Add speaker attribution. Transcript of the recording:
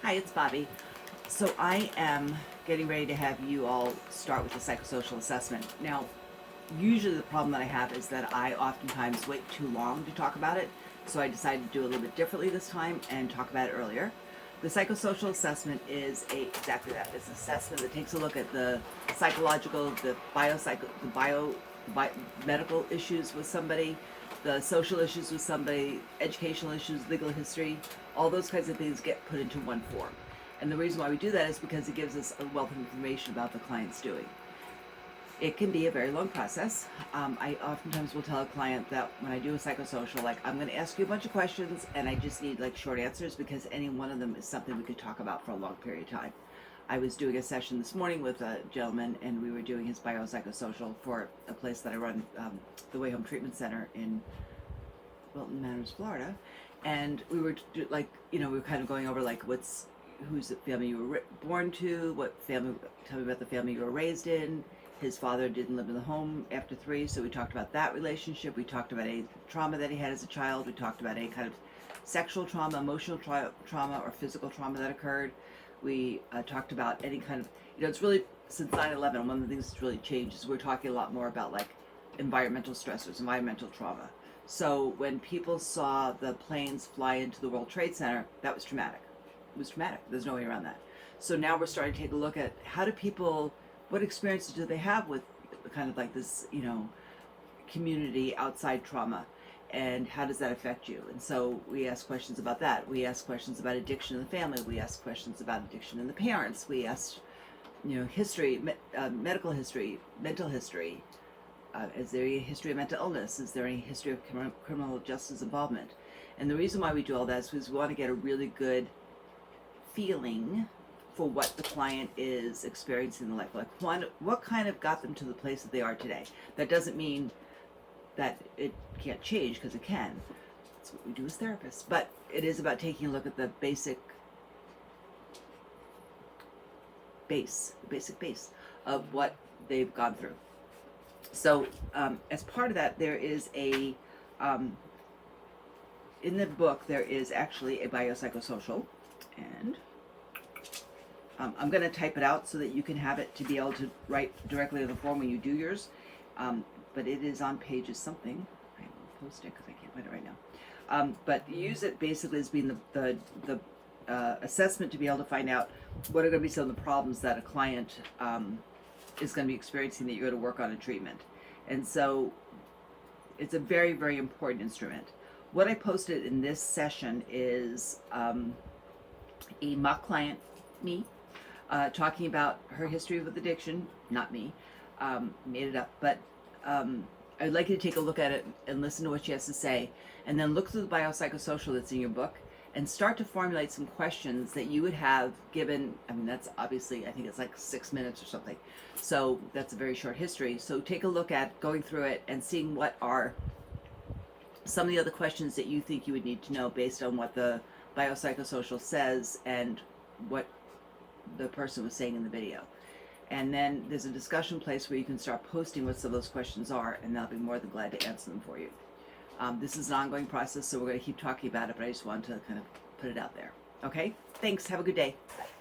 Speaker 1: Hi, it's Bobby. So I am getting ready to have you all start with the psychosocial assessment. Now, usually the problem that I have is that I oftentimes wait too long to talk about it. So I decided to do it a little bit differently this time and talk about it earlier. The psychosocial assessment is exactly that. It's an assessment that takes a look at the psychological, the medical issues with somebody, the social issues with somebody, educational issues, legal history, all those kinds of things get put into one form. And the reason why we do that is because it gives us a wealth of information about the client's doing. It can be a very long process. I oftentimes will tell a client that when I do a psychosocial, like, I'm going to ask you a bunch of questions and I just need like short answers because any one of them is something we could talk about for a long period of time. I was doing a session this morning with a gentleman and we were doing his biopsychosocial for a place that I run, the Way Home Treatment Center in Wilton Manors, Florida. And we were we were kind of going over like who's the family you were born to, tell me about the family you were raised in. His father didn't live in the home after 3, so we talked about that relationship. We talked about any trauma that he had as a child. We talked about any kind of sexual trauma, emotional trauma, or physical trauma that occurred. We talked about any kind of, it's really, since 9/11, one of the things that's really changed is we're talking a lot more about like environmental stressors, environmental trauma. So when people saw the planes fly into the World Trade Center, that was traumatic. It was traumatic. There's no way around that. So now we're starting to take a look at what experiences do they have with kind of like this, community outside trauma, and how does that affect you? And so we ask questions about that. We ask questions about addiction in the family. We ask questions about addiction in the parents. We ask, history, medical history, mental history. Is there a history of mental illness? Is there any history of criminal justice involvement? And the reason why we do all that is because we want to get a really good feeling for what the client is experiencing in life. Like what kind of got them to the place that they are today. That doesn't mean that it can't change, because it can. That's what we do as therapists. But it is about taking a look at the basic base of what they've gone through. So as part of that, there is in the book, there is actually a biopsychosocial, and I'm going to type it out so that you can have it to be able to write directly to the form when you do yours. But it is on pages something. I will post it because I can't find it right now. But use it basically as being the assessment to be able to find out what are going to be some of the problems that a client is going to be experiencing that you're going to work on in treatment. And so it's a very, very important instrument. What I posted in this session is a mock client, me, talking about her history with addiction. Not me, made it up, but I'd like you to take a look at it and listen to what she has to say, and then look through the biopsychosocial that's in your book and start to formulate some questions that you would have given. I mean, that's obviously, I think it's like 6 minutes or something, so that's a very short history. So take a look at going through it and seeing what are some of the other questions that you think you would need to know based on what the biopsychosocial says and what the person was saying in the video. And then there's a discussion place where you can start posting what some of those questions are, and I'll be more than glad to answer them for you. This is an ongoing process, so we're going to keep talking about it, but I just wanted to kind of put it out there. Okay? Thanks. Have a good day. Bye.